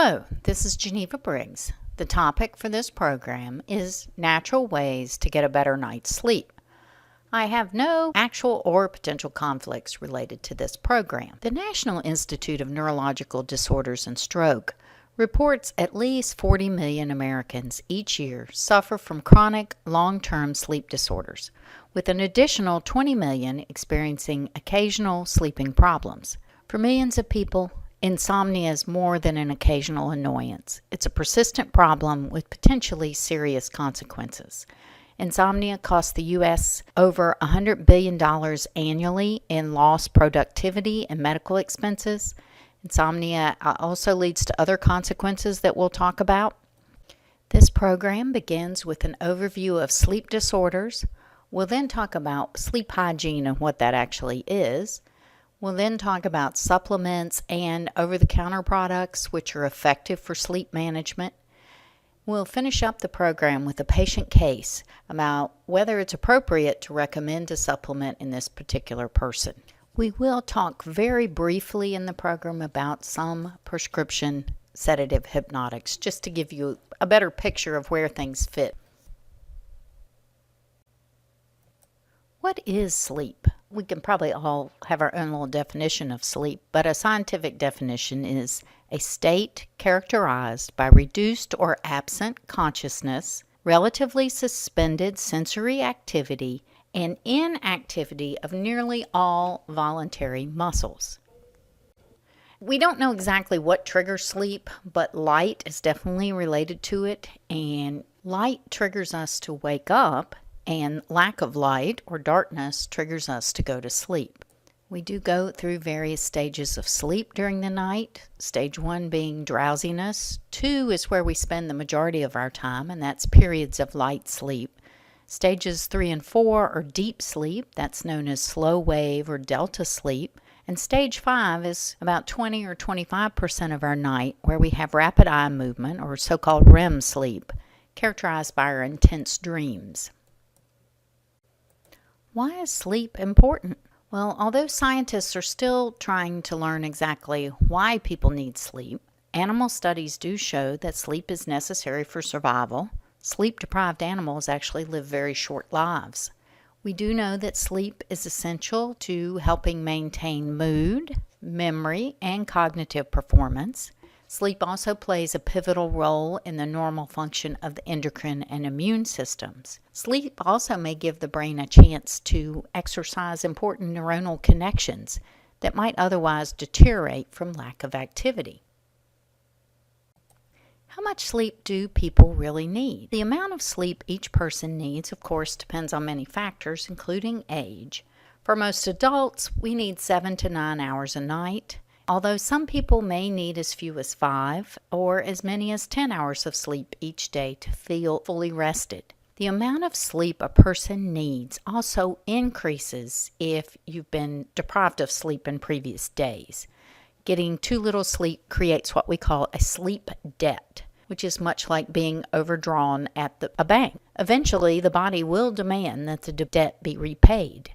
Hello, this is Geneva Briggs. The topic for this program is natural ways to get a better night's sleep. I have no actual or potential conflicts related to this program. The National Institute of Neurological Disorders and Stroke reports at least 40 million Americans each year suffer from chronic long-term sleep disorders, with an additional 20 million experiencing occasional sleeping problems. For millions of people, insomnia is more than an occasional annoyance. It's a persistent problem with potentially serious consequences. Insomnia costs the U.S. over $100 billion annually in lost productivity and medical expenses. Insomnia also leads to other consequences that we'll talk about. This program begins with an overview of sleep disorders. We'll then talk about sleep hygiene and what that actually is. We'll then talk about supplements and over-the-counter products which are effective for sleep management. We'll finish up the program with a patient case about whether it's appropriate to recommend a supplement in this particular person. We will talk very briefly in the program about some prescription sedative hypnotics, just to give you a better picture of where things fit. What is sleep? We can probably all have our own little definition of sleep, but a scientific definition is a state characterized by reduced or absent consciousness, relatively suspended sensory activity, and inactivity of nearly all voluntary muscles. We don't know exactly what triggers sleep, but light is definitely related to it, and light triggers us to wake up, and lack of light or darkness triggers us to go to sleep. We do go through various stages of sleep during the night. Stage 1 being drowsiness. 2 is where we spend the majority of our time, and that's periods of light sleep. Stages 3 and 4 are deep sleep. That's known as slow wave or delta sleep. And stage 5 is about 20 or 25% of our night where we have rapid eye movement or so-called REM sleep, characterized by our intense dreams. Why is sleep important? Well, although scientists are still trying to learn exactly why people need sleep, animal studies do show that sleep is necessary for survival. Sleep-deprived animals actually live very short lives. We do know that sleep is essential to helping maintain mood, memory, and cognitive performance. Sleep also plays a pivotal role in the normal function of the endocrine and immune systems. Sleep also may give the brain a chance to exercise important neuronal connections that might otherwise deteriorate from lack of activity. How much sleep do people really need? The amount of sleep each person needs, of course, depends on many factors, including age. For most adults, we need 7 to 9 hours a night, although some people may need as few as 5 or as many as 10 hours of sleep each day to feel fully rested. The amount of sleep a person needs also increases if you've been deprived of sleep in previous days. Getting too little sleep creates what we call a sleep debt, which is much like being overdrawn at a bank. Eventually, the body will demand that the debt be repaid.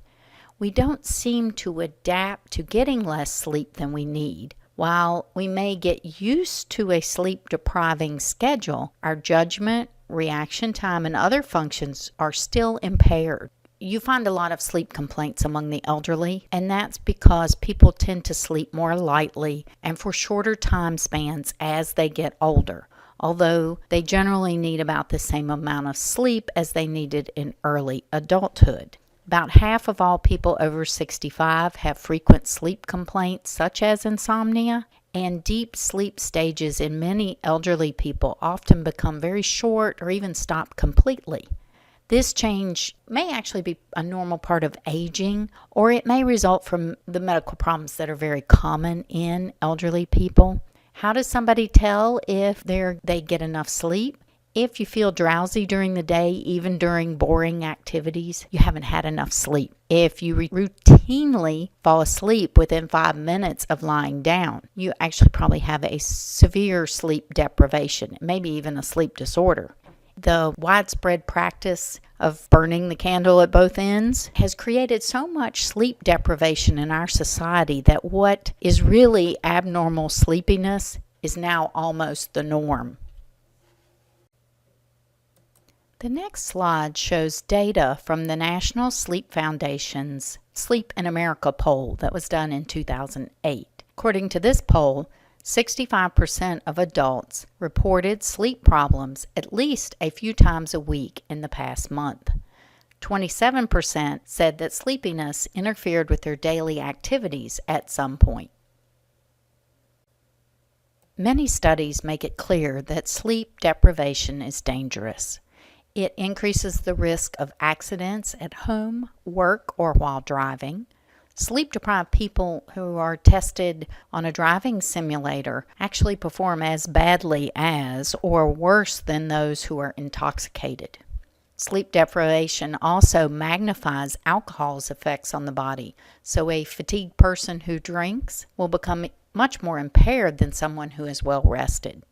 We don't seem to adapt to getting less sleep than we need. While we may get used to a sleep-depriving schedule, our judgment, reaction time, and other functions are still impaired. You find a lot of sleep complaints among the elderly, and that's because people tend to sleep more lightly and for shorter time spans as they get older, although they generally need about the same amount of sleep as they needed in early adulthood. About half of all people over 65 have frequent sleep complaints such as insomnia, and deep sleep stages in many elderly people often become very short or even stop completely. This change may actually be a normal part of aging, or it may result from the medical problems that are very common in elderly people. How does somebody tell if they get enough sleep? If you feel drowsy during the day, even during boring activities, you haven't had enough sleep. If you routinely fall asleep within 5 minutes of lying down, you actually probably have a severe sleep deprivation, maybe even a sleep disorder. The widespread practice of burning the candle at both ends has created so much sleep deprivation in our society that what is really abnormal sleepiness is now almost the norm. The next slide shows data from the National Sleep Foundation's Sleep in America poll that was done in 2008. According to this poll, 65% of adults reported sleep problems at least a few times a week in the past month. 27% said that sleepiness interfered with their daily activities at some point. Many studies make it clear that sleep deprivation is dangerous. It increases the risk of accidents at home, work, or while driving. Sleep-deprived people who are tested on a driving simulator actually perform as badly as or worse than those who are intoxicated. Sleep deprivation also magnifies alcohol's effects on the body, so a fatigued person who drinks will become much more impaired than someone who is well rested.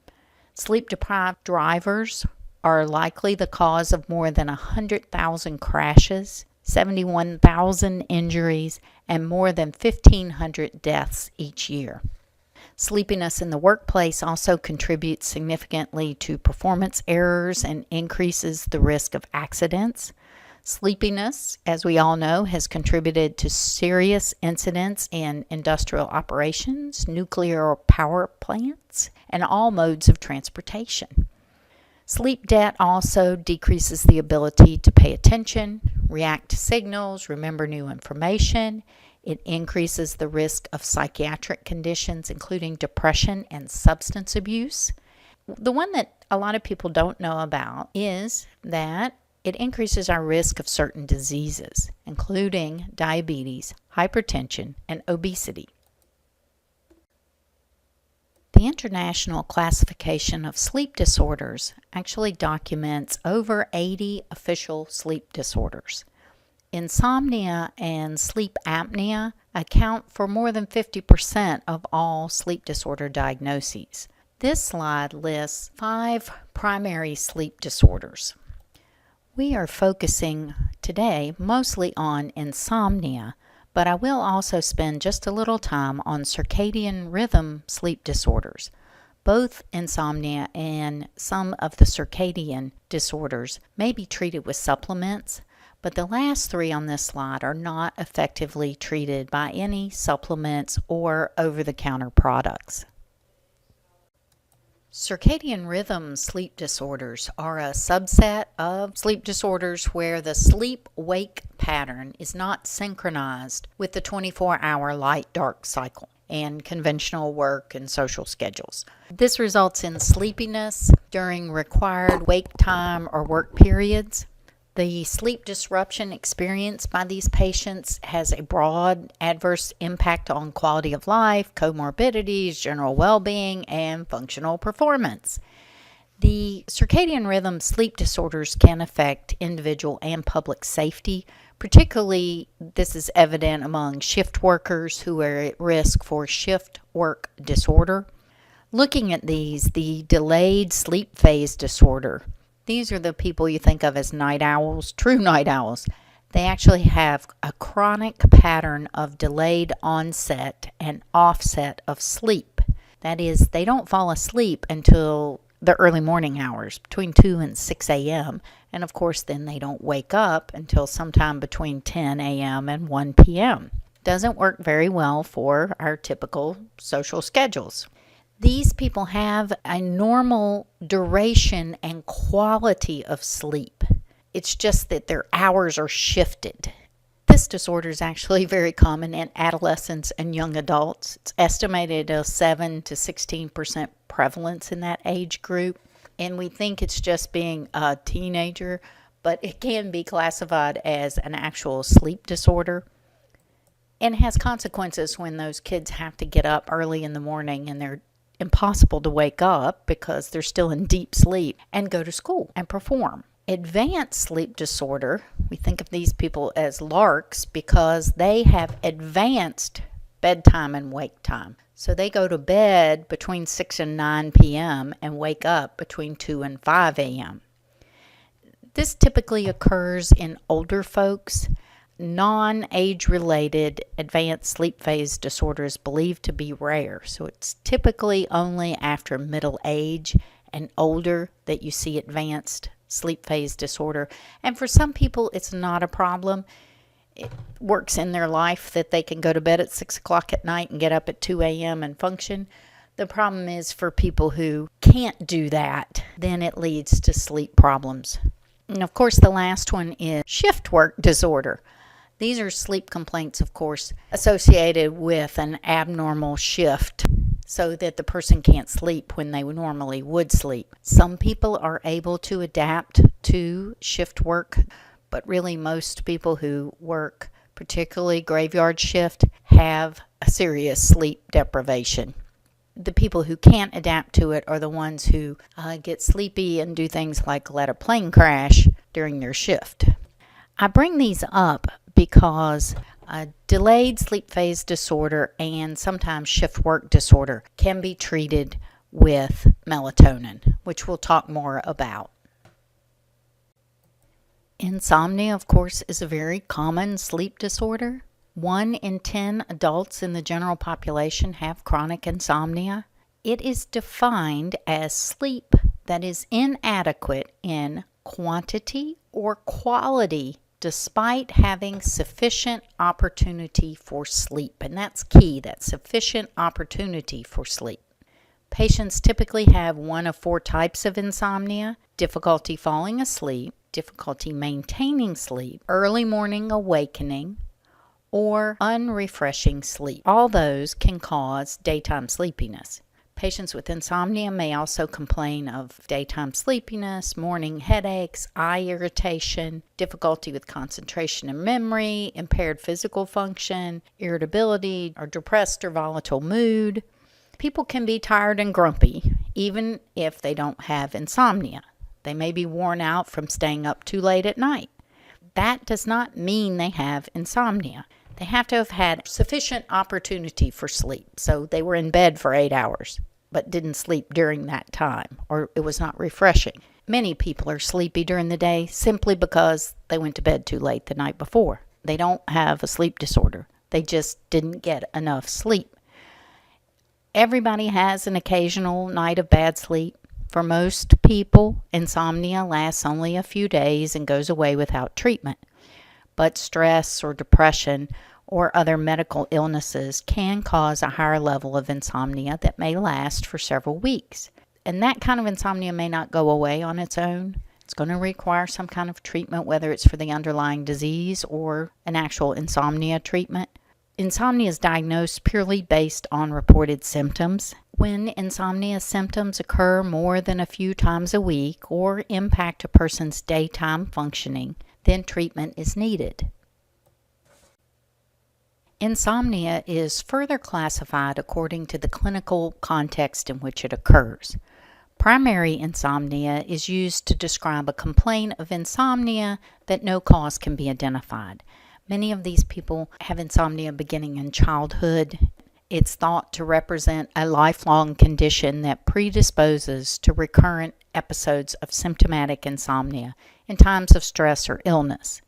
Sleep-deprived drivers are likely the cause of more than 100,000 crashes, 71,000 injuries, and more than 1,500 deaths each year. Sleepiness in the workplace also contributes significantly to performance errors and increases the risk of accidents. Sleepiness, as we all know, has contributed to serious incidents in industrial operations, nuclear power plants, and all modes of transportation. Sleep debt also decreases the ability to pay attention, react to signals, remember new information. It increases the risk of psychiatric conditions, including depression and substance abuse. The one that a lot of people don't know about is that it increases our risk of certain diseases, including diabetes, hypertension, and obesity. The International Classification of Sleep Disorders actually documents over 80 official sleep disorders. Insomnia and sleep apnea account for more than 50% of all sleep disorder diagnoses. This slide lists 5 primary sleep disorders. We are focusing today mostly on insomnia, but I will also spend just a little time on circadian rhythm sleep disorders. Both insomnia and some of the circadian disorders may be treated with supplements, but the last 3 on this slide are not effectively treated by any supplements or over-the-counter products. Circadian rhythm sleep disorders are a subset of sleep disorders where the sleep-wake pattern is not synchronized with the 24-hour light-dark cycle and conventional work and social schedules. This results in sleepiness during required wake time or work periods. The sleep disruption experienced by these patients has a broad adverse impact on quality of life, comorbidities, general well-being, and functional performance. The circadian rhythm sleep disorders can affect individual and public safety. Particularly, this is evident among shift workers who are at risk for shift work disorder. Looking at these, the delayed sleep phase disorder, these are the people you think of as night owls, true night owls. They actually have a chronic pattern of delayed onset and offset of sleep. That is, they don't fall asleep until the early morning hours, between 2 and 6 a.m. And of course, then they don't wake up until sometime between 10 a.m. and 1 p.m. Doesn't work very well for our typical social schedules. These people have a normal duration and quality of sleep. It's just that their hours are shifted. This disorder is actually very common in adolescents and young adults. It's estimated a 7 to 16% prevalence in that age group. And we think it's just being a teenager, but it can be classified as an actual sleep disorder. And has consequences when those kids have to get up early in the morning and they're impossible to wake up because they're still in deep sleep and go to school and perform. Advanced sleep disorder, we think of these people as larks because they have advanced bedtime and wake time. So they go to bed between 6 and 9 p.m. and wake up between 2 and 5 a.m. This typically occurs in older folks. Non-age-related advanced sleep phase disorder is believed to be rare. So it's typically only after middle age and older that you see advanced sleep phase disorder. And for some people, it's not a problem. It works in their life that they can go to bed at 6 o'clock at night and get up at 2 a.m. and function. The problem is for people who can't do that, then it leads to sleep problems. And of course, the last one is shift work disorder. These are sleep complaints, of course, associated with an abnormal shift so that the person can't sleep when they normally would sleep. Some people are able to adapt to shift work, but really most people who work, particularly graveyard shift, have a serious sleep deprivation. The people who can't adapt to it are the ones who get sleepy and do things like let a plane crash during their shift. I bring these up because delayed sleep phase disorder and sometimes shift work disorder can be treated with melatonin, which we'll talk more about. Insomnia, of course, is a very common sleep disorder. 1 in 10 adults in the general population have chronic insomnia. It is defined as sleep that is inadequate in quantity or quality despite having sufficient opportunity for sleep. And that's key, that sufficient opportunity for sleep. Patients typically have one of 4 types of insomnia: difficulty falling asleep, difficulty maintaining sleep, early morning awakening, or unrefreshing sleep. All those can cause daytime sleepiness. Patients with insomnia may also complain of daytime sleepiness, morning headaches, eye irritation, difficulty with concentration and memory, impaired physical function, irritability, or depressed or volatile mood. People can be tired and grumpy even if they don't have insomnia. They may be worn out from staying up too late at night. That does not mean they have insomnia. They have to have had sufficient opportunity for sleep. So they were in bed for 8 hours, but didn't sleep during that time, or it was not refreshing. Many people are sleepy during the day simply because they went to bed too late the night before. They don't have a sleep disorder. They just didn't get enough sleep. Everybody has an occasional night of bad sleep. For most people, insomnia lasts only a few days and goes away without treatment. But stress or depression or other medical illnesses can cause a higher level of insomnia that may last for several weeks. And that kind of insomnia may not go away on its own. It's going to require some kind of treatment, whether it's for the underlying disease or an actual insomnia treatment. Insomnia is diagnosed purely based on reported symptoms. When insomnia symptoms occur more than a few times a week or impact a person's daytime functioning, then treatment is needed. Insomnia is further classified according to the clinical context in which it occurs. Primary insomnia is used to describe a complaint of insomnia that no cause can be identified. Many of these people have insomnia beginning in childhood. It's thought to represent a lifelong condition that predisposes to recurrent episodes of symptomatic insomnia in times of stress or illness.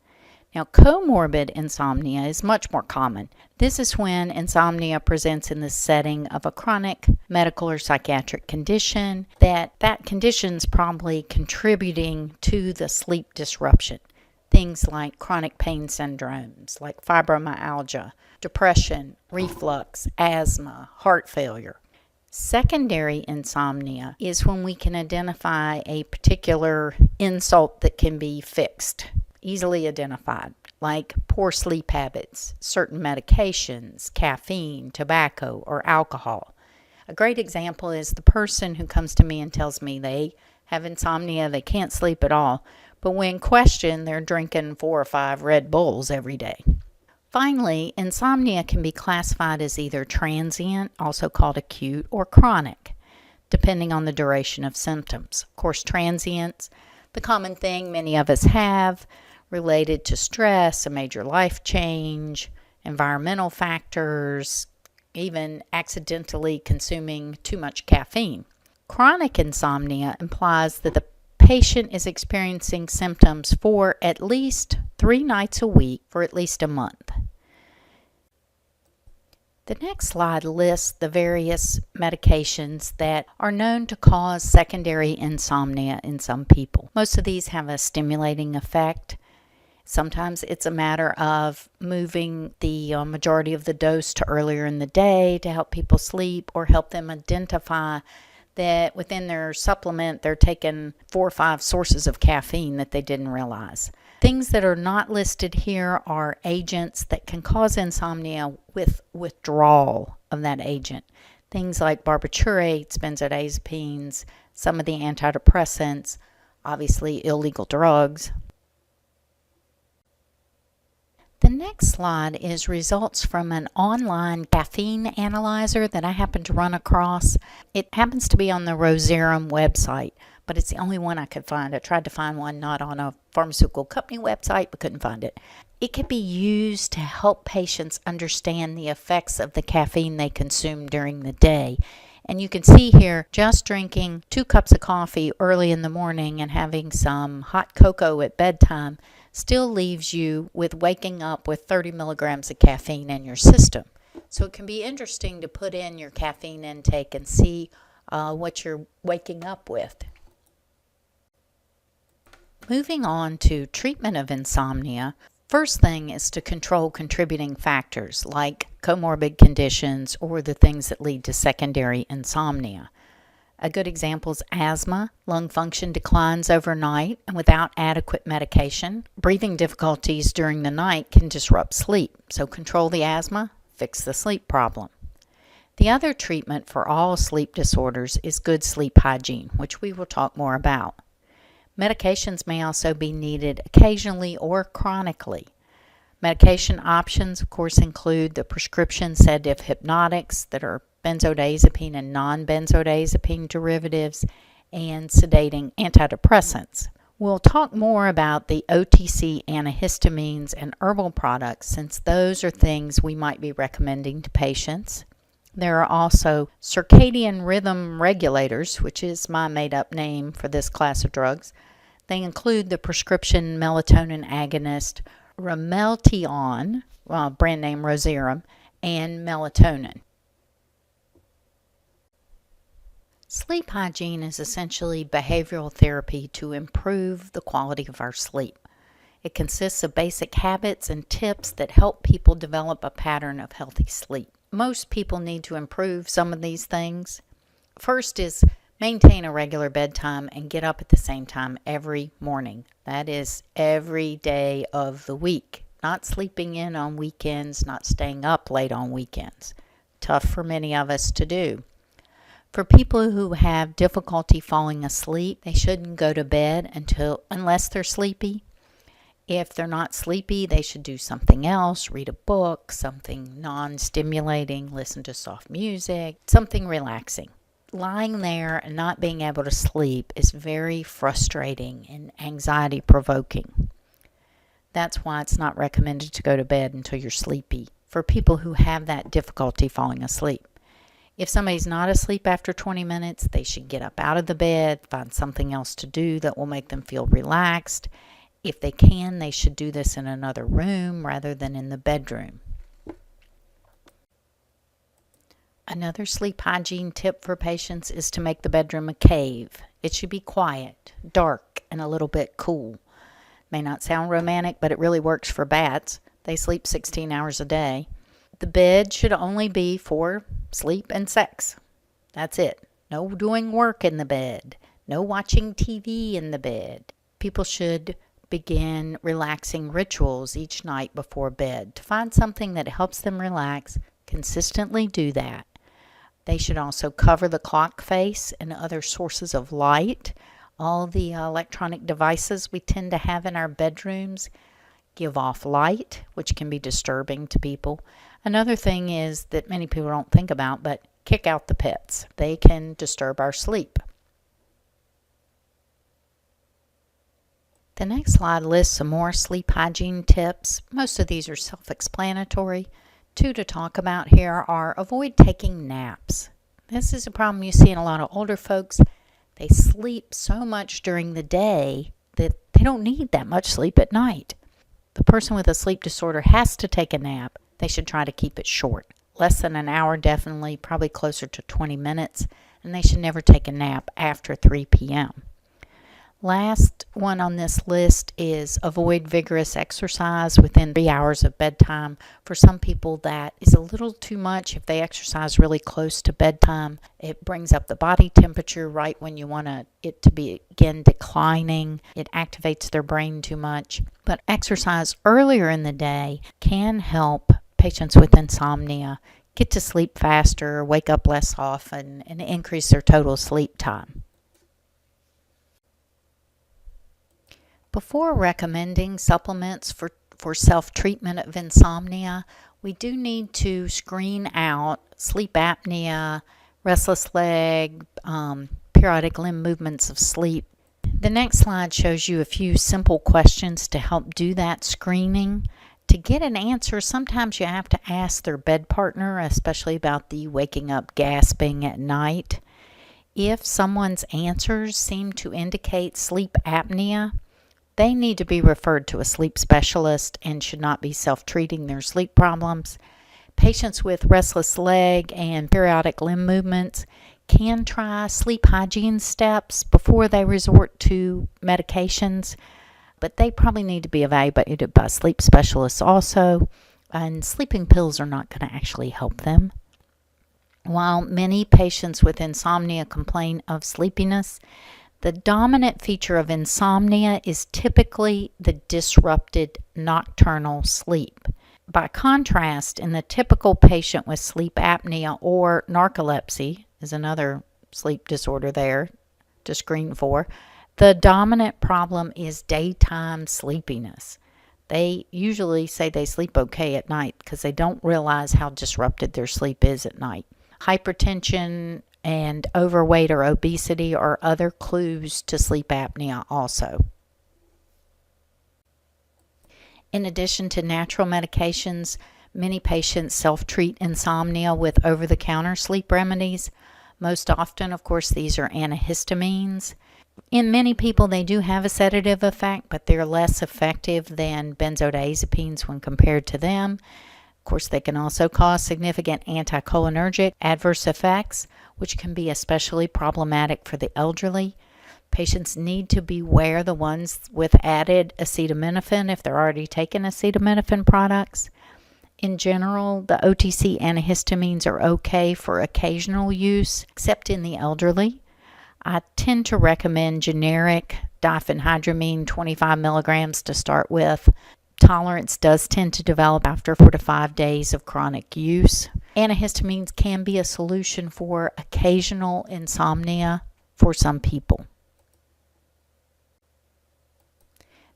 Now, comorbid insomnia is much more common. This is when insomnia presents in the setting of a chronic medical or psychiatric condition that condition's probably contributing to the sleep disruption. Things like chronic pain syndromes, like fibromyalgia, depression, reflux, asthma, heart failure. Secondary insomnia is when we can identify a particular insult that can be fixed, easily identified, like poor sleep habits, certain medications, caffeine, tobacco, or alcohol. A great example is the person who comes to me and tells me they have insomnia, they can't sleep at all, but when questioned, they're drinking 4 or 5 Red Bulls every day. Finally, insomnia can be classified as either transient, also called acute, or chronic, depending on the duration of symptoms. Of course, transients, the common thing many of us have, related to stress, a major life change, environmental factors, even accidentally consuming too much caffeine. Chronic insomnia implies that the patient is experiencing symptoms for at least 3 nights a week for at least a month. The next slide lists the various medications that are known to cause secondary insomnia in some people. Most of these have a stimulating effect. Sometimes it's a matter of moving the majority of the dose to earlier in the day to help people sleep or help them identify that within their supplement they're taking 4 or 5 sources of caffeine that they didn't realize. Things that are not listed here are agents that can cause insomnia with withdrawal of that agent. Things like barbiturates, benzodiazepines, some of the antidepressants, obviously illegal drugs. The next slide is results from an online caffeine analyzer that I happened to run across. It happens to be on the Rozerem website, but it's the only one I could find. I tried to find one not on a pharmaceutical company website, but couldn't find it. It can be used to help patients understand the effects of the caffeine they consume during the day. And you can see here, just drinking 2 cups of coffee early in the morning and having some hot cocoa at bedtime still leaves you with waking up with 30 milligrams of caffeine in your system. So it can be interesting to put in your caffeine intake and see what you're waking up with. Moving on to treatment of insomnia, first thing is to control contributing factors like comorbid conditions or the things that lead to secondary insomnia. A good example is asthma. Lung function declines overnight and without adequate medication. Breathing difficulties during the night can disrupt sleep. So control the asthma, fix the sleep problem. The other treatment for all sleep disorders is good sleep hygiene, which we will talk more about. Medications may also be needed occasionally or chronically. Medication options, of course, include the prescription sedative hypnotics that are benzodiazepine and non-benzodiazepine derivatives, and sedating antidepressants. We'll talk more about the OTC antihistamines and herbal products since those are things we might be recommending to patients. There are also circadian rhythm regulators, which is my made-up name for this class of drugs. They include the prescription melatonin agonist Ramelteon, brand name Rozerem, and melatonin. Sleep hygiene is essentially behavioral therapy to improve the quality of our sleep. It consists of basic habits and tips that help people develop a pattern of healthy sleep. Most people need to improve some of these things. First is maintain a regular bedtime and get up at the same time every morning. That is every day of the week. Not sleeping in on weekends, not staying up late on weekends. Tough for many of us to do. For people who have difficulty falling asleep, they shouldn't go to bed unless they're sleepy. If they're not sleepy, they should do something else, read a book, something non-stimulating, listen to soft music, something relaxing. Lying there and not being able to sleep is very frustrating and anxiety-provoking. That's why it's not recommended to go to bed until you're sleepy for people who have that difficulty falling asleep. If somebody's not asleep after 20 minutes, they should get up out of the bed, find something else to do that will make them feel relaxed. If they can, they should do this in another room rather than in the bedroom. Another sleep hygiene tip for patients is to make the bedroom a cave. It should be quiet, dark, and a little bit cool. May not sound romantic, but it really works for bats. They sleep 16 hours a day. The bed should only be for sleep and sex. That's it. No doing work in the bed. No watching TV in the bed. People should begin relaxing rituals each night before bed. To find something that helps them relax, consistently do that. They should also cover the clock face and other sources of light. All the electronic devices we tend to have in our bedrooms give off light, which can be disturbing to people. Another thing is that many people don't think about, but kick out the pets. They can disturb our sleep. The next slide lists some more sleep hygiene tips. Most of these are self-explanatory. 2 to talk about here are avoid taking naps. This is a problem you see in a lot of older folks. They sleep so much during the day that they don't need that much sleep at night. The person with a sleep disorder has to take a nap. They should try to keep it short. Less than an hour, definitely, probably closer to 20 minutes, and they should never take a nap after 3 p.m. Last one on this list is avoid vigorous exercise within 3 hours of bedtime. For some people, that is a little too much. If they exercise really close to bedtime, it brings up the body temperature right when you want it to begin declining. It activates their brain too much. But exercise earlier in the day can help patients with insomnia get to sleep faster, wake up less often, and increase their total sleep time. Before recommending supplements for self-treatment of insomnia, we do need to screen out sleep apnea, restless leg, periodic limb movements of sleep. The next slide shows you a few simple questions to help do that screening. To get an answer, sometimes you have to ask their bed partner, especially about the waking up gasping at night. If someone's answers seem to indicate sleep apnea, they need to be referred to a sleep specialist and should not be self-treating their sleep problems. Patients with restless leg and periodic limb movements can try sleep hygiene steps before they resort to medications, but they probably need to be evaluated by sleep specialists also, and sleeping pills are not going to actually help them. While many patients with insomnia complain of sleepiness, the dominant feature of insomnia is typically the disrupted nocturnal sleep. By contrast, in the typical patient with sleep apnea or narcolepsy, is another sleep disorder there to screen for, the dominant problem is daytime sleepiness. They usually say they sleep okay at night because they don't realize how disrupted their sleep is at night. Hypertension and overweight or obesity are other clues to sleep apnea also. In addition to natural medications, many patients self-treat insomnia with over-the-counter sleep remedies. Most often, of course, these are antihistamines. In many people, they do have a sedative effect, but they're less effective than benzodiazepines when compared to them. Of course, they can also cause significant anticholinergic adverse effects, which can be especially problematic for the elderly. Patients need to beware the ones with added acetaminophen if they're already taking acetaminophen products. In general, the OTC antihistamines are okay for occasional use, except in the elderly. I tend to recommend generic diphenhydramine 25 milligrams to start with. Tolerance does tend to develop after 4 to 5 days of chronic use. Antihistamines can be a solution for occasional insomnia for some people.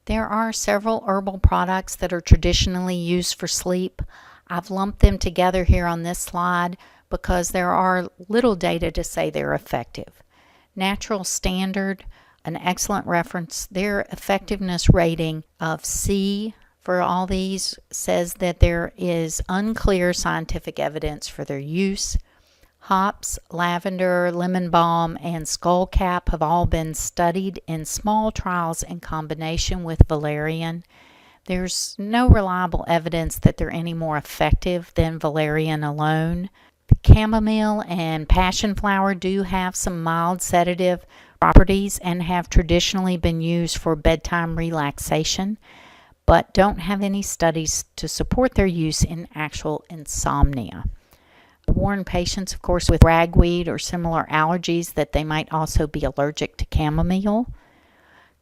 There are several herbal products that are traditionally used for sleep. I've lumped them together here on this slide because there are little data to say they're effective. Natural Standard, an excellent reference, their effectiveness rating of C for all these says that there is unclear scientific evidence for their use. Hops, lavender, lemon balm, and skullcap have all been studied in small trials in combination with valerian. There's no reliable evidence that they're any more effective than valerian alone. Chamomile and passion flower do have some mild sedative properties and have traditionally been used for bedtime relaxation, but don't have any studies to support their use in actual insomnia. Warn patients, of course, with ragweed or similar allergies that they might also be allergic to chamomile.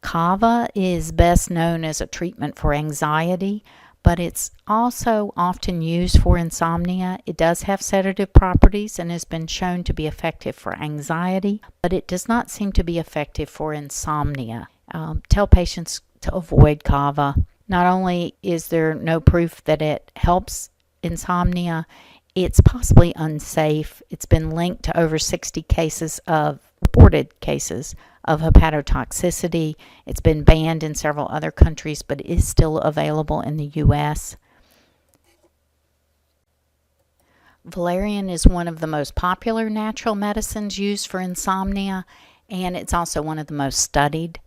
Kava is best known as a treatment for anxiety, but it's also often used for insomnia. It does have sedative properties and has been shown to be effective for anxiety, but it does not seem to be effective for insomnia. Tell patients to avoid kava. Not only is there no proof that it helps insomnia, it's possibly unsafe. It's been linked to over 60 reported cases of hepatotoxicity. It's been banned in several other countries, but is still available in the U.S. Valerian is one of the most popular natural medicines used for insomnia, and it's also one of the most studied.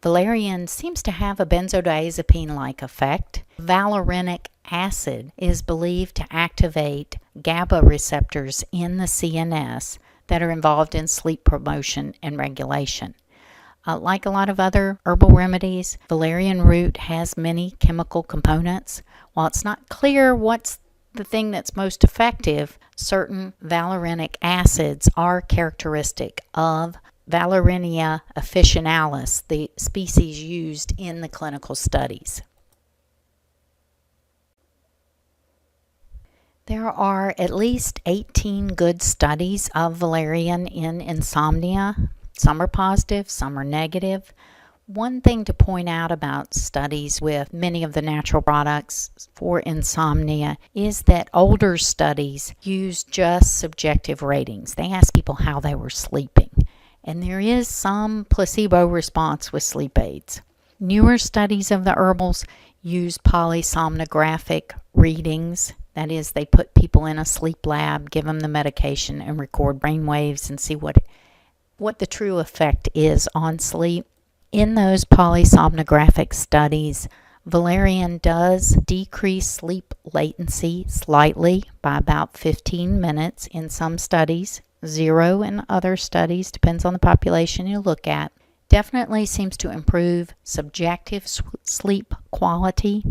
Valerian seems to have a benzodiazepine-like effect. Valerianic acid is believed to activate GABA receptors in the CNS that are involved in sleep promotion and regulation. Like a lot of other herbal remedies, valerian root has many chemical components. While it's not clear what's the thing that's most effective, certain valerianic acids are characteristic of Valerinia officinalis, the species used in the clinical studies. There are at least 18 good studies of valerian in insomnia. Some are positive, some are negative. One thing to point out about studies with many of the natural products for insomnia is that older studies use just subjective ratings. They ask people how they were sleeping, and there is some placebo response with sleep aids. Newer studies of the herbals use polysomnographic readings. That is, they put people in a sleep lab, give them the medication, and record brain waves and see what the true effect is on sleep. In those polysomnographic studies, valerian does decrease sleep latency slightly by about 15 minutes in some studies, 0 in other studies, depends on the population you look at. Definitely seems to improve subjective sleep quality.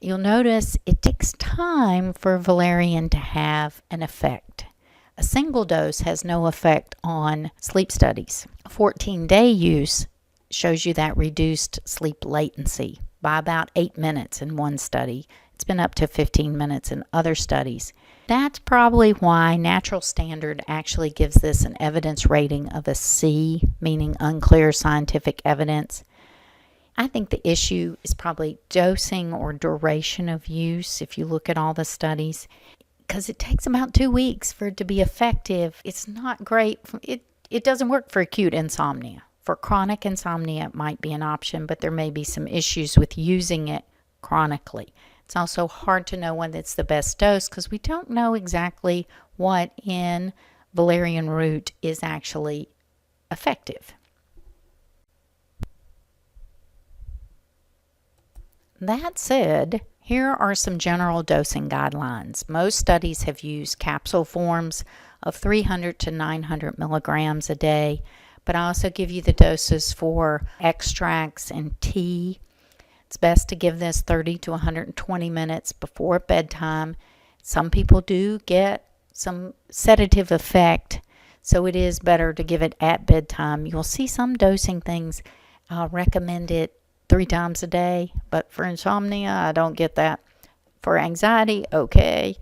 You'll notice it takes time for valerian to have an effect. A single dose has no effect on sleep studies. 14-day use shows you that reduced sleep latency by about 8 minutes in one study. It's been up to 15 minutes in other studies. That's probably why Natural Standard actually gives this an evidence rating of a C, meaning unclear scientific evidence. I think the issue is probably dosing or duration of use if you look at all the studies, because it takes about 2 weeks for it to be effective. It's not great. It doesn't work for acute insomnia. For chronic insomnia, it might be an option, but there may be some issues with using it chronically. It's also hard to know when it's the best dose because we don't know exactly what in valerian root is actually effective. That said, here are some general dosing guidelines. Most studies have used capsule forms of 300 to 900 milligrams a day, but I also give you the doses for extracts and tea. It's best to give this 30 to 120 minutes before bedtime. Some people do get some sedative effect, so it is better to give it at bedtime. You'll see some dosing things recommend it 3 times a day, but for insomnia, I don't get that. For anxiety, okay.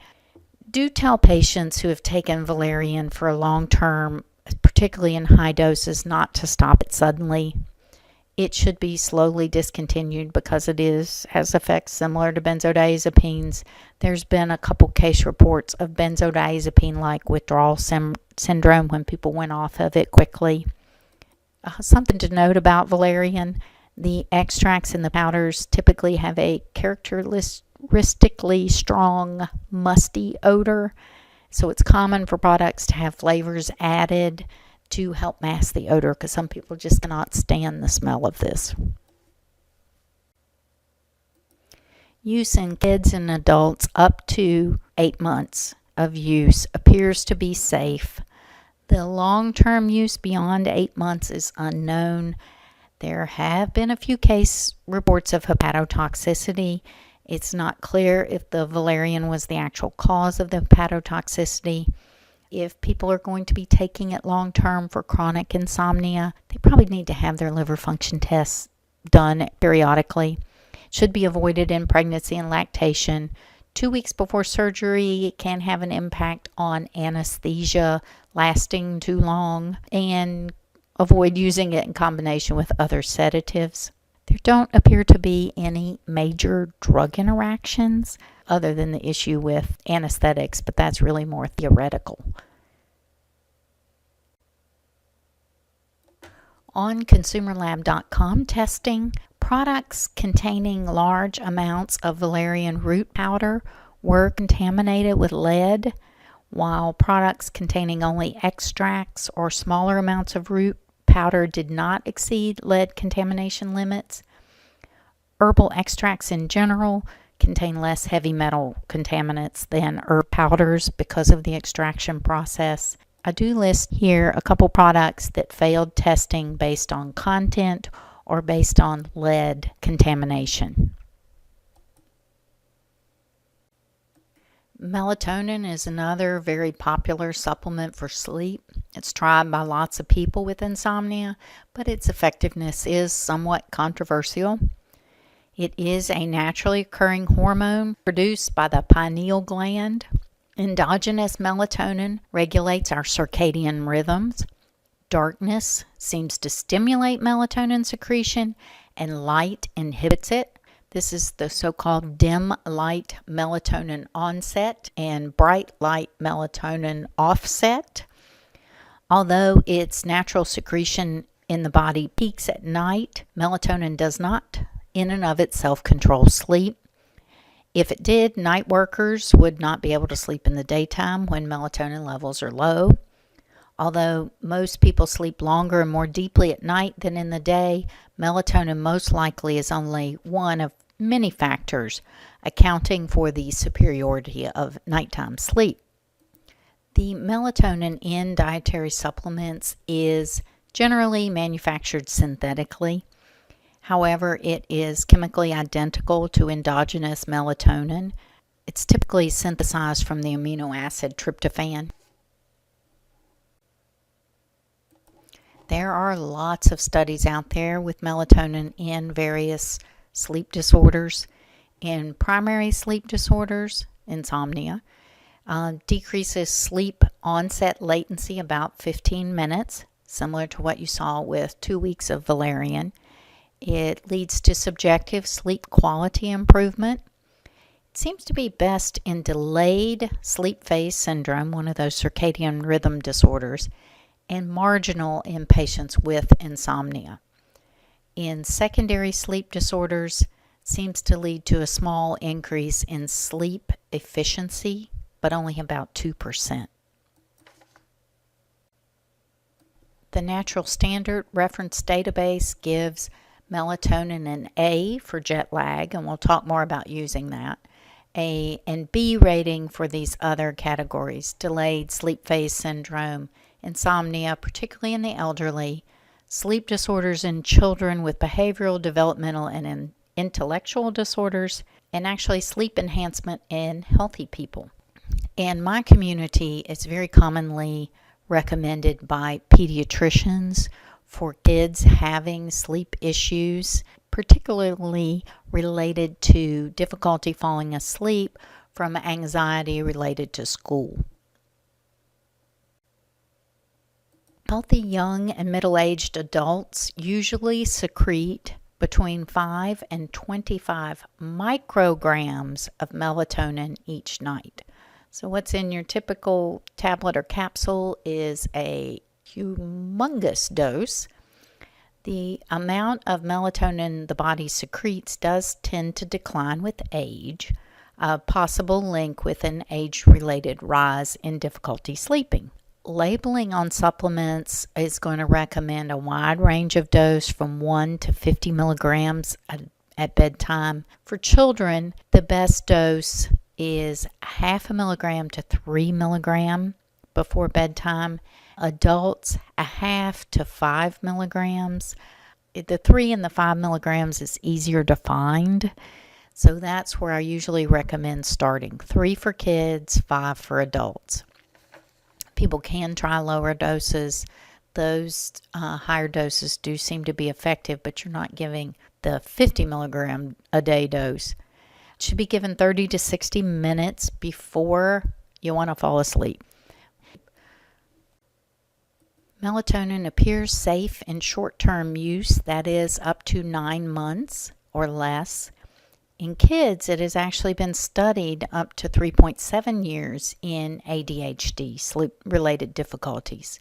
Do tell patients who have taken valerian for a long term, particularly in high doses, not to stop it suddenly. It should be slowly discontinued because it has effects similar to benzodiazepines. There's been a couple case reports of benzodiazepine-like withdrawal syndrome when people went off of it quickly. Something to note about valerian: the extracts and the powders typically have a characteristically strong musty odor, so it's common for products to have flavors added to help mask the odor because some people just cannot stand the smell of this. Use in kids and adults up to 8 months of use appears to be safe. The long-term use beyond 8 months is unknown. There have been a few case reports of hepatotoxicity. It's not clear if the valerian was the actual cause of the hepatotoxicity. If people are going to be taking it long-term for chronic insomnia, they probably need to have their liver function tests done periodically. It should be avoided in pregnancy and lactation. 2 weeks before surgery, it can have an impact on anesthesia lasting too long, and avoid using it in combination with other sedatives. There don't appear to be any major drug interactions other than the issue with anesthetics, but that's really more theoretical. On consumerlab.com testing, products containing large amounts of valerian root powder were contaminated with lead, while products containing only extracts or smaller amounts of root powder did not exceed lead contamination limits. Herbal extracts in general contain less heavy metal contaminants than herb powders because of the extraction process. I do list here a couple products that failed testing based on content or based on lead contamination. Melatonin is another very popular supplement for sleep. It's tried by lots of people with insomnia, but its effectiveness is somewhat controversial. It is a naturally occurring hormone produced by the pineal gland. Endogenous melatonin regulates our circadian rhythms. Darkness seems to stimulate melatonin secretion, and light inhibits it. This is the so-called dim light melatonin onset and bright light melatonin offset. Although its natural secretion in the body peaks at night, melatonin does not in and of itself control sleep. If it did, night workers would not be able to sleep in the daytime when melatonin levels are low. Although most people sleep longer and more deeply at night than in the day, melatonin most likely is only one of many factors accounting for the superiority of nighttime sleep. The melatonin in dietary supplements is generally manufactured synthetically. However, it is chemically identical to endogenous melatonin. It's typically synthesized from the amino acid tryptophan. There are lots of studies out there with melatonin in various sleep disorders. In primary sleep disorders, insomnia, decreases sleep onset latency about 15 minutes, similar to what you saw with 2 weeks of valerian. It leads to subjective sleep quality improvement. It seems to be best in delayed sleep phase syndrome, one of those circadian rhythm disorders, and marginal in patients with insomnia. In secondary sleep disorders, seems to lead to a small increase in sleep efficiency, but only about 2%. The Natural Standard Reference Database gives melatonin an A for jet lag, and we'll talk more about using that. A and B rating for these other categories: delayed sleep phase syndrome, insomnia, particularly in the elderly, sleep disorders in children with behavioral, developmental, and intellectual disorders, and actually sleep enhancement in healthy people. In my community, it's very commonly recommended by pediatricians for kids having sleep issues, particularly related to difficulty falling asleep from anxiety related to school. Healthy young and middle-aged adults usually secrete between 5 and 25 micrograms of melatonin each night. So what's in your typical tablet or capsule is a humongous dose. The amount of melatonin the body secretes does tend to decline with age, a possible link with an age-related rise in difficulty sleeping. Labeling on supplements is going to recommend a wide range of dose from 1 to 50 milligrams at bedtime. For children, the best dose is 0.5 milligram to 3 milligram before bedtime. Adults, 0.5 to 5 milligrams. The 3 and the 5 milligrams is easier to find, so that's where I usually recommend starting. 3 for kids, 5 for adults. People can try lower doses. Those higher doses do seem to be effective, but you're not giving the 50 milligram a day dose. It should be given 30 to 60 minutes before you want to fall asleep. Melatonin appears safe in short-term use, that is up to 9 months or less. In kids, it has actually been studied up to 3.7 years in ADHD, sleep-related difficulties.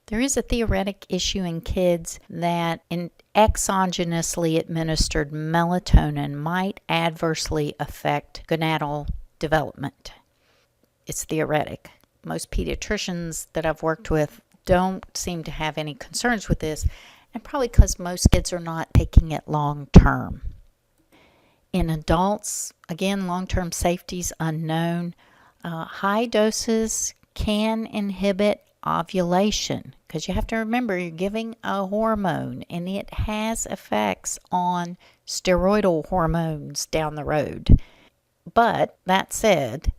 There is a theoretic issue in kids that exogenously administered melatonin might adversely affect gonadal development. It's theoretic. Most pediatricians that I've worked with don't seem to have any concerns with this, and probably because most kids are not taking it long term. In adults, again, long-term safety is unknown. High doses can inhibit ovulation, because you have to remember you're giving a hormone and it has effects on steroidal hormones down the road. But that said,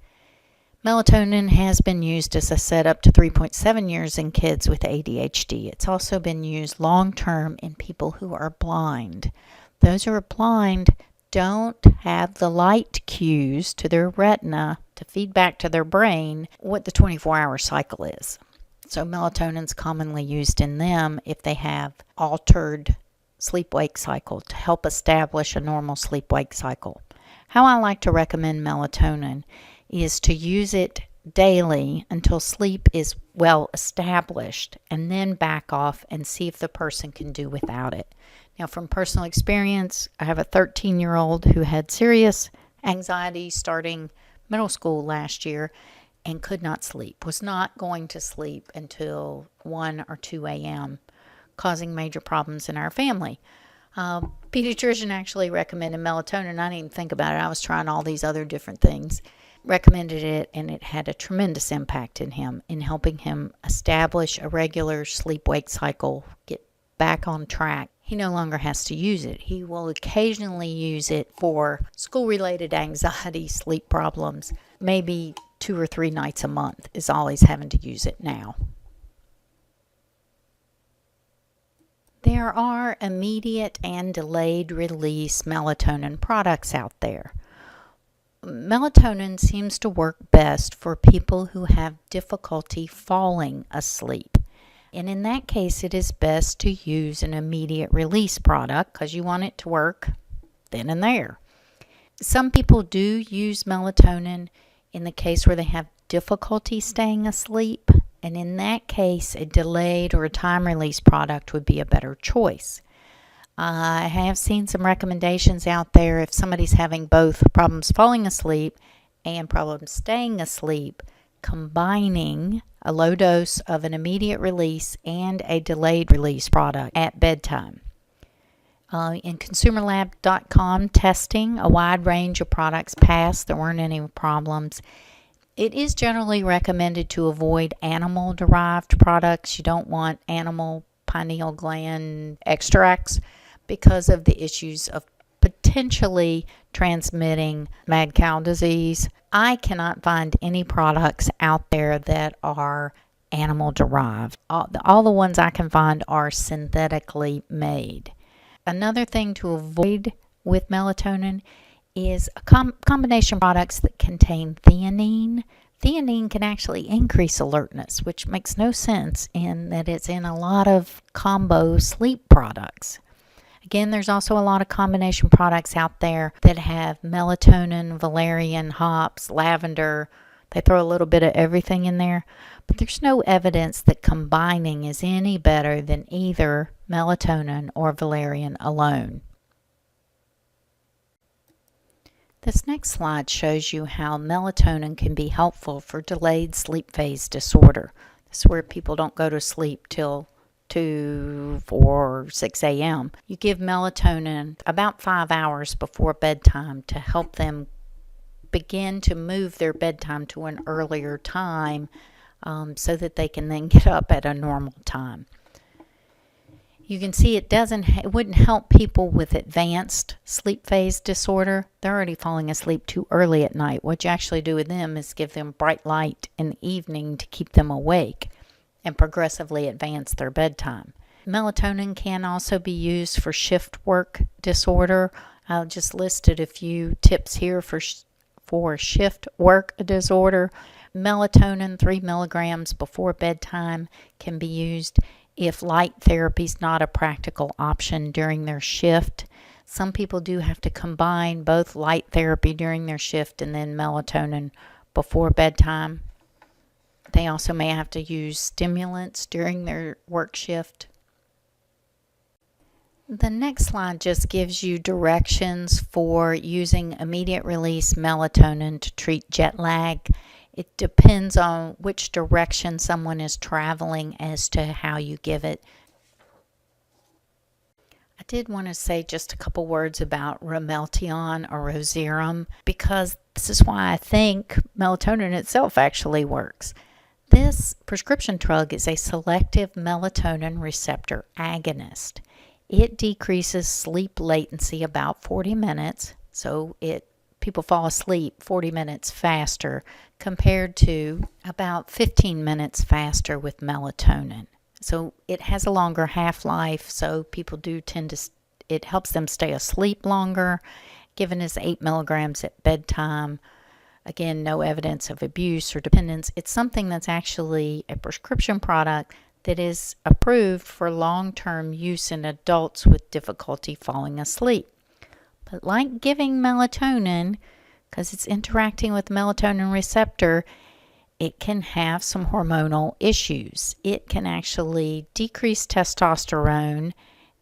melatonin has been used, as I said, up to 3.7 years in kids with ADHD. It's also been used long-term in people who are blind. Those who are blind don't have the light cues to their retina to feed back to their brain what the 24-hour cycle is. So melatonin is commonly used in them if they have altered sleep-wake cycle to help establish a normal sleep-wake cycle. How I like to recommend melatonin is to use it daily until sleep is well established, and then back off and see if the person can do without it. Now, from personal experience, I have a 13-year-old who had serious anxiety starting middle school last year and could not sleep, was not going to sleep until 1 or 2 a.m., causing major problems in our family. Pediatrician actually recommended melatonin. I didn't even think about it. I was trying all these other different things. Recommended it, and it had a tremendous impact in him, in helping him establish a regular sleep-wake cycle, get back on track. He no longer has to use it. He will occasionally use it for school-related anxiety, sleep problems. Maybe 2 or 3 nights a month is all he's having to use it now. There are immediate and delayed release melatonin products out there. Melatonin seems to work best for people who have difficulty falling asleep. And in that case, it is best to use an immediate release product because you want it to work then and there. Some people do use melatonin in the case where they have difficulty staying asleep. And in that case, a delayed or a time release product would be a better choice. I have seen some recommendations out there if somebody's having both problems falling asleep and problems staying asleep, combining a low dose of an immediate release and a delayed release product at bedtime. In consumerlab.com testing, a wide range of products passed. There weren't any problems. It is generally recommended to avoid animal-derived products. You don't want animal pineal gland extracts because of the issues of potentially transmitting mad cow disease. I cannot find any products out there that are animal derived. All the ones I can find are synthetically made. Another thing to avoid with melatonin is a combination of products that contain theanine. Theanine can actually increase alertness, which makes no sense in that it's in a lot of combo sleep products. Again, there's also a lot of combination products out there that have melatonin, valerian, hops, lavender. They throw a little bit of everything in there, but there's no evidence that combining is any better than either melatonin or valerian alone. This next slide shows you how melatonin can be helpful for delayed sleep phase disorder. This is where people don't go to sleep till 2, 4, 6 a.m. You give melatonin about 5 hours before bedtime to help them begin to move their bedtime to an earlier time so that they can then get up at a normal time. You can see it wouldn't help people with advanced sleep phase disorder. They're already falling asleep too early at night. What you actually do with them is give them bright light in the evening to keep them awake and progressively advance their bedtime. Melatonin can also be used for shift work disorder. I just listed a few tips here for shift work disorder. Melatonin 3 milligrams before bedtime can be used if light therapy is not a practical option during their shift. Some people do have to combine both light therapy during their shift and then melatonin before bedtime. They also may have to use stimulants during their work shift. The next slide just gives you directions for using immediate release melatonin to treat jet lag. It depends on which direction someone is traveling as to how you give it. I did want to say just a couple words about Ramelteon or Rozerem, because this is why I think melatonin itself actually works. This prescription drug is a selective melatonin receptor agonist. It decreases sleep latency about 40 minutes, so people fall asleep 40 minutes faster compared to about 15 minutes faster with melatonin. So it has a longer half-life, so people do tend to, it helps them stay asleep longer, given as 8 milligrams at bedtime. Again, no evidence of abuse or dependence. It's something that's actually a prescription product that is approved for long-term use in adults with difficulty falling asleep. But like giving melatonin, because it's interacting with the melatonin receptor, it can have some hormonal issues. It can actually decrease testosterone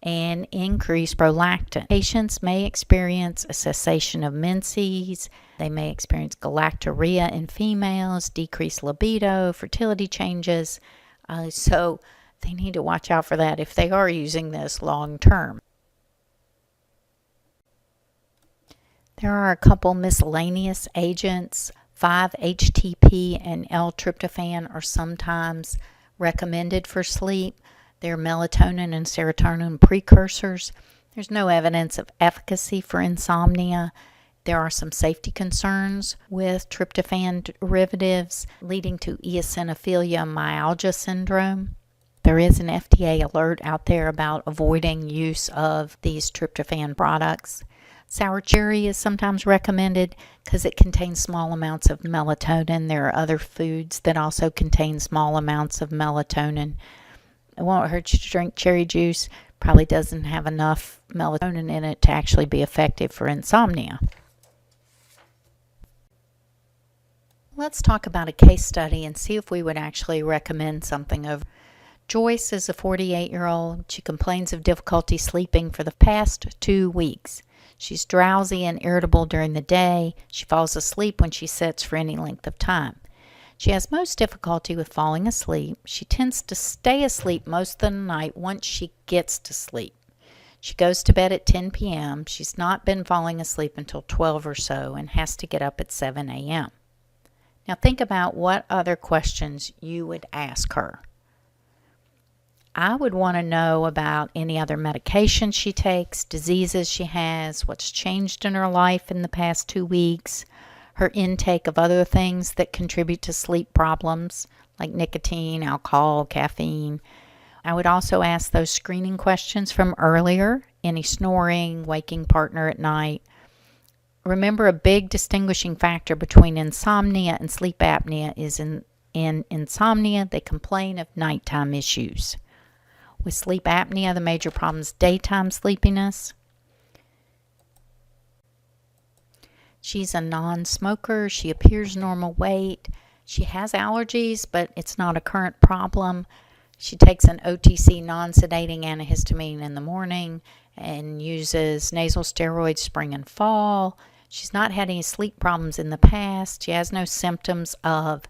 and increase prolactin. Patients may experience a cessation of menses. They may experience galactorrhea in females, decreased libido, fertility changes. So they need to watch out for that if they are using this long term. There are a couple miscellaneous agents. 5-HTP and L-tryptophan are sometimes recommended for sleep. They're melatonin and serotonin precursors. There's no evidence of efficacy for insomnia. There are some safety concerns with tryptophan derivatives leading to eosinophilia myalgia syndrome. There is an FDA alert out there about avoiding use of these tryptophan products. Sour cherry is sometimes recommended because it contains small amounts of melatonin. There are other foods that also contain small amounts of melatonin. It won't hurt you to drink cherry juice. Probably doesn't have enough melatonin in it to actually be effective for insomnia. Let's talk about a case study and see if we would actually recommend something over. Joyce is a 48-year-old. She complains of difficulty sleeping for the past 2 weeks. She's drowsy and irritable during the day. She falls asleep when she sits for any length of time. She has most difficulty with falling asleep. She tends to stay asleep most of the night once she gets to sleep. She goes to bed at 10 p.m. She's not been falling asleep until 12 or so and has to get up at 7 a.m. Now think about what other questions you would ask her. I would want to know about any other medications she takes, diseases she has, what's changed in her life in the past 2 weeks, her intake of other things that contribute to sleep problems like nicotine, alcohol, caffeine. I would also ask those screening questions from earlier, any snoring, waking partner at night. Remember, a big distinguishing factor between insomnia and sleep apnea is in insomnia, they complain of nighttime issues. With sleep apnea, the major problem is daytime sleepiness. She's a non-smoker. She appears normal weight. She has allergies, but it's not a current problem. She takes an OTC non-sedating antihistamine in the morning and uses nasal steroids spring and fall. She's not had any sleep problems in the past. She has no symptoms of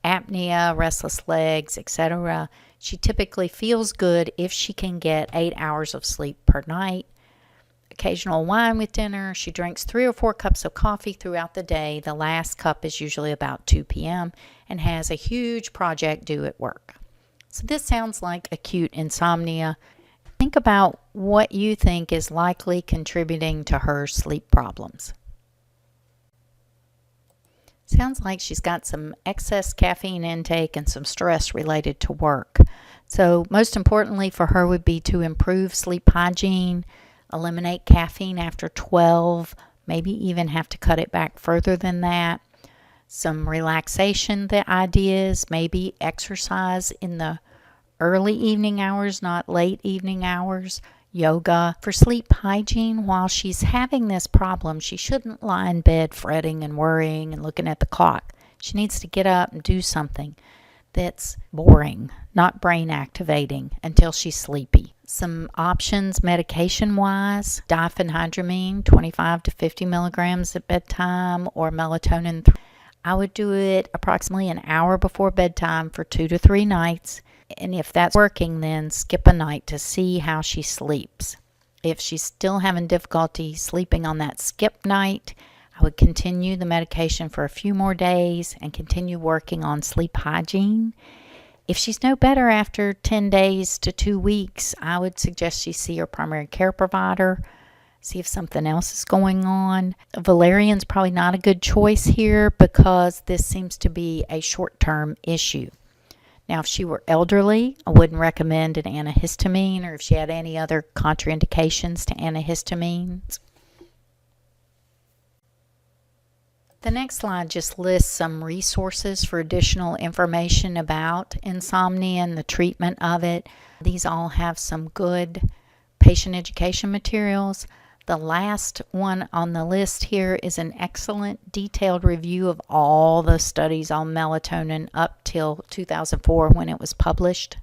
apnea, restless legs, etc. She typically feels good if she can get 8 hours of sleep per night. Occasional wine with dinner. She drinks 3 or 4 cups of coffee throughout the day. The last cup is usually about 2 p.m. and has a huge project due at work. So this sounds like acute insomnia. Think about what you think is likely contributing to her sleep problems. Sounds like she's got some excess caffeine intake and some stress related to work. So most importantly for her would be to improve sleep hygiene, eliminate caffeine after 12, maybe even have to cut it back further than that. Some relaxation ideas, maybe exercise in the early evening hours, not late evening hours. Yoga. For sleep hygiene, while she's having this problem, she shouldn't lie in bed fretting and worrying and looking at the clock. She needs to get up and do something that's boring, not brain activating, until she's sleepy. Some options medication-wise: diphenhydramine, 25 to 50 milligrams at bedtime, or melatonin. I would do it approximately an hour before bedtime for 2 to 3 nights. And if that's working, then skip a night to see how she sleeps. If she's still having difficulty sleeping on that skip night, I would continue the medication for a few more days and continue working on sleep hygiene. If she's no better after 10 days to 2 weeks, I would suggest she see her primary care provider, see if something else is going on. Valerian's probably not a good choice here because this seems to be a short-term issue. Now, if she were elderly, I wouldn't recommend an antihistamine, or if she had any other contraindications to antihistamines. The next slide just lists some resources for additional information about insomnia and the treatment of it. These all have some good patient education materials. The last one on the list here is an excellent detailed review of all the studies on melatonin up till 2004 when it was published.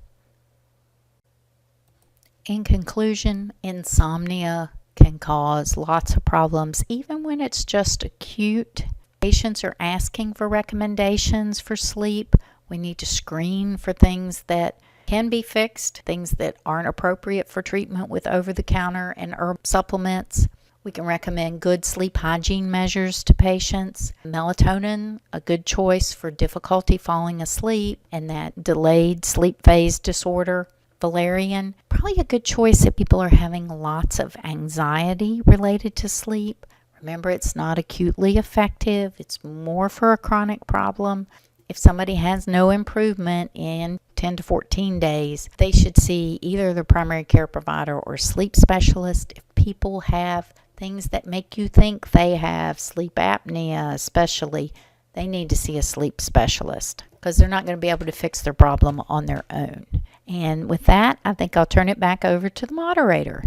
In conclusion, insomnia can cause lots of problems even when it's just acute. Patients are asking for recommendations for sleep. We need to screen for things that can be fixed, things that aren't appropriate for treatment with over-the-counter and herb supplements. We can recommend good sleep hygiene measures to patients. Melatonin, a good choice for difficulty falling asleep and that delayed sleep phase disorder. Valerian, probably a good choice if people are having lots of anxiety related to sleep. Remember, it's not acutely effective. It's more for a chronic problem. If somebody has no improvement in 10 to 14 days, they should see either the primary care provider or sleep specialist. If people have things that make you think they have sleep apnea especially, they need to see a sleep specialist because they're not going to be able to fix their problem on their own. And with that, I think I'll turn it back over to the moderator.